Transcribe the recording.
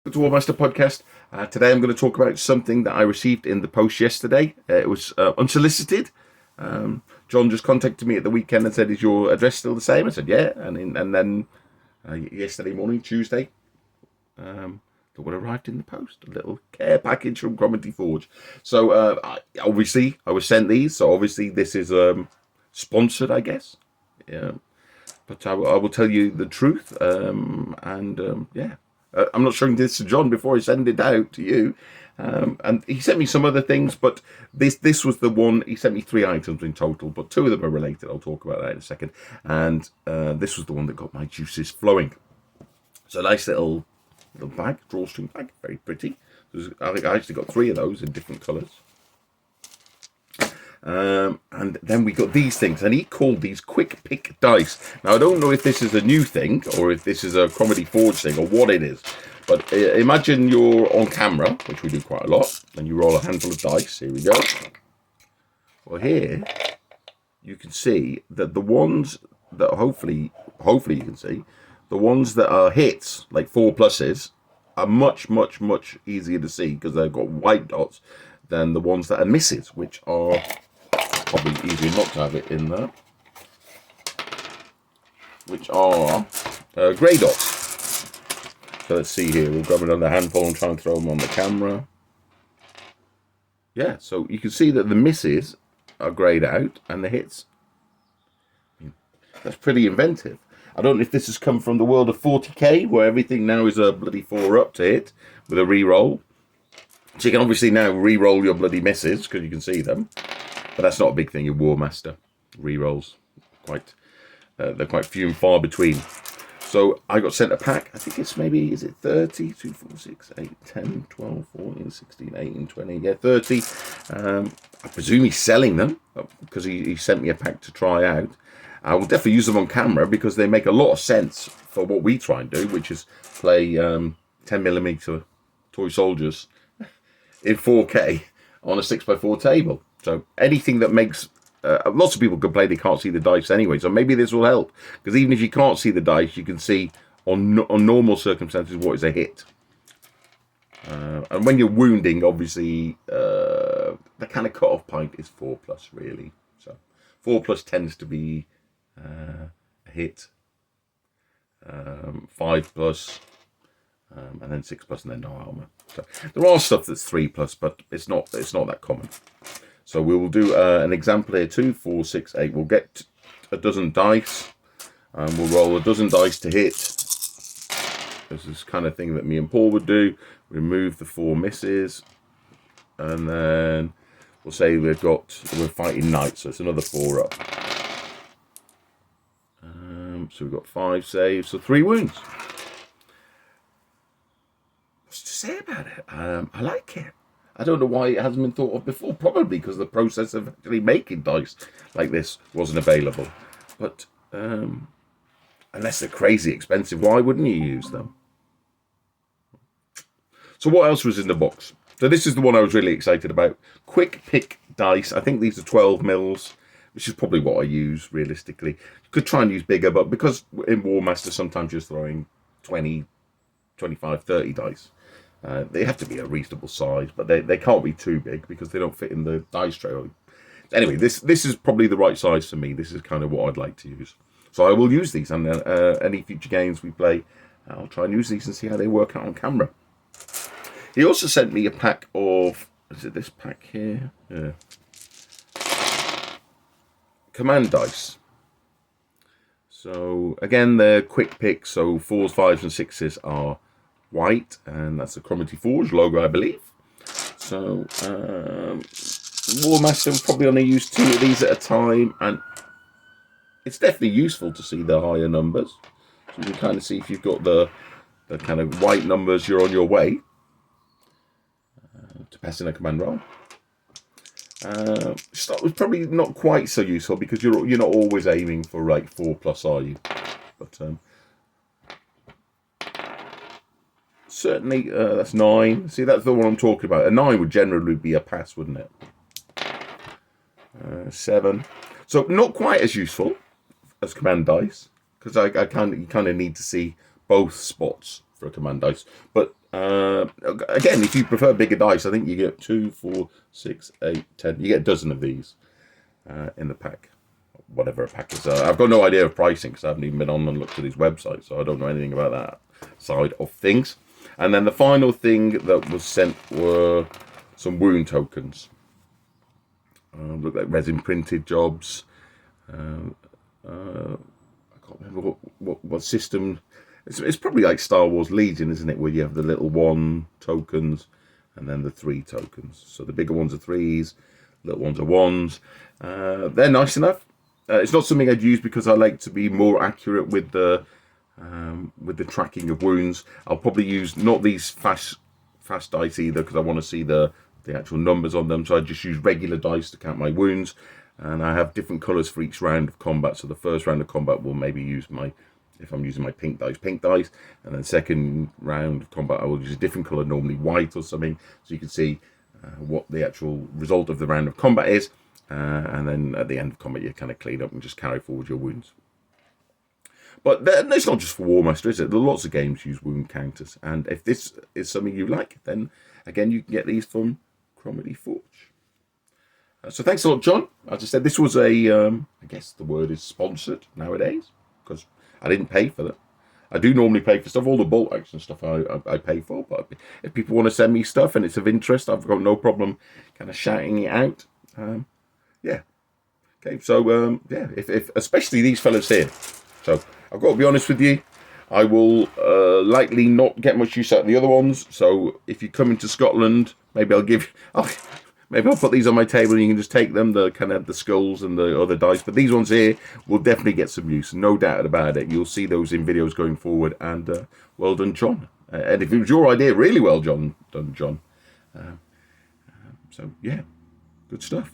To War Master podcast. Today I'm going to talk about something that I received in the post yesterday. It was unsolicited. John just contacted me at the weekend and said, "Is your address still the same?" I said, "Yeah." And then yesterday morning, Tuesday, look what arrived in the post: a little care package from Cromarty Forge. So obviously I was sent these. So obviously this is sponsored, I guess. Yeah. But I will tell you the truth. Yeah. I'm not showing this to John before I send it out to you. And he sent me some other things, but this was the one. He sent me 3 items in total, but 2 of them are related. I'll talk about that in a second. And this was the one that got my juices flowing. It's a nice little bag, drawstring bag, very pretty. I think I actually got 3 of those in different colours. And then we got these things, and he called these quick pick dice. Now I don't know if this is a new thing or if this is a Cromarty Forge thing or what it is, but imagine you're on camera, which we do quite a lot, and you roll a handful of dice. Here we go. Well, here you can see that the ones that hopefully you can see, the ones that are hits, like 4 pluses, are much easier to see because they've got white dots than the ones that are misses, which are probably easier not to have it in there, which are grey dots. So let's see here. We'll grab another handful and try and throw them on the camera. Yeah, so you can see that the misses are greyed out and the hits. That's pretty inventive. I don't know if this has come from the world of 40k, where everything now is a bloody 4-up to hit with a re-roll. So you can obviously now re-roll your bloody misses because you can see them. But that's not a big thing in War Master. Re-rolls, they're quite few and far between. So I got sent a pack. I think it's maybe, is it 30? 2, 4, 6, 8, 10, 12, 14, 16, 18, 20. Yeah, 30. I presume he's selling them because he sent me a pack to try out. I will definitely use them on camera because they make a lot of sense for what we try and do, which is play 10mm toy soldiers in 4K on a 6x4 table. So anything that makes lots of people complain they can't see the dice anyway. So maybe this will help, because even if you can't see the dice, you can see on normal circumstances what is a hit. And when you're wounding, obviously the kind of cut-off point is 4+, really. So 4+ tends to be a hit. 5+. And then 6+, and then no armor. So there are stuff that's 3+, but it's not that common. So we will do an example here: 2, 4, 6, 8. We'll get a dozen dice, and we'll roll a dozen dice to hit. This is the kind of thing that me and Paul would do. Remove the 4 misses, and then we'll say we're fighting knights, so it's another 4 up. So we've got 5 saves, so 3 wounds. What's to say about it? I like it. I don't know why it hasn't been thought of before. Probably because the process of actually making dice like this wasn't available. But unless they're crazy expensive, why wouldn't you use them? So what else was in the box? So this is the one I was really excited about. Quick pick dice. I think these are 12 mils, which is probably what I use realistically. You could try and use bigger, but because in War Master sometimes you're throwing 20, 25, 30 dice. They have to be a reasonable size, but they can't be too big because they don't fit in the dice tray. Anyway, this is probably the right size for me. This is kind of what I'd like to use. So I will use these, and any future games we play, I'll try and use these and see how they work out on camera. He also sent me a pack of, is it this pack here? Yeah. Command dice. So again, they're quick picks, so 4s, 5s, and 6s are white, and that's the Cromarty Forge logo, I believe. So War Master will probably only use 2 of these at a time, and it's definitely useful to see the higher numbers. So you can kind of see if you've got the kind of white numbers, you're on your way to passing a command roll. Start was probably not quite so useful because you're not always aiming for like 4+, are you? But certainly, that's 9. See, that's the one I'm talking about. A 9 would generally be a pass, wouldn't it? 7. So not quite as useful as command dice, because you kind of need to see both spots for a command dice. But Again, if you prefer bigger dice, I think you get 2, 4, 6, 8, 10. You get a dozen of these in the pack. Whatever a pack is. I've got no idea of pricing because I haven't even been on and looked at his website, so I don't know anything about that side of things. And then the final thing that was sent were some wound tokens. Look like resin printed jobs. I can't remember what system. It's probably like Star Wars Legion, isn't it? Where you have the little 1 tokens and then the 3 tokens. So the bigger ones are 3s, little ones are 1s. They're nice enough. It's not something I'd use because I like to be more accurate with the tracking of wounds. I'll probably use not these fast dice either because I want to see the actual numbers on them. So I just use regular dice to count my wounds, and I have different colours for each round of combat. So the first round of combat will maybe use if I'm using my pink dice, and then second round of combat I will use a different colour, normally white or something, so you can see what the actual result of the round of combat is. And then at the end of combat, you kind of clean up and just carry forward your wounds. But it's not just for War Master, is it? There are lots of games use wound counters. And if this is something you like, then again, you can get these from Cromarty Forge. So thanks a lot, John. As I said, this was I guess the word is sponsored nowadays, because I didn't pay for that. I do normally pay for stuff. All the bolt action stuff I pay for. But if people want to send me stuff and it's of interest, I've got no problem kind of shouting it out. Yeah. Okay, so yeah, if especially these fellas here. So I've got to be honest with you, I will likely not get much use out of the other ones. So if you come into Scotland, maybe I'll put these on my table and you can just take them, the kind of the skulls and the other dice. But these ones here will definitely get some use, no doubt about it. You'll see those in videos going forward. And well done, John. And if it was your idea, really well done, John. So yeah, good stuff.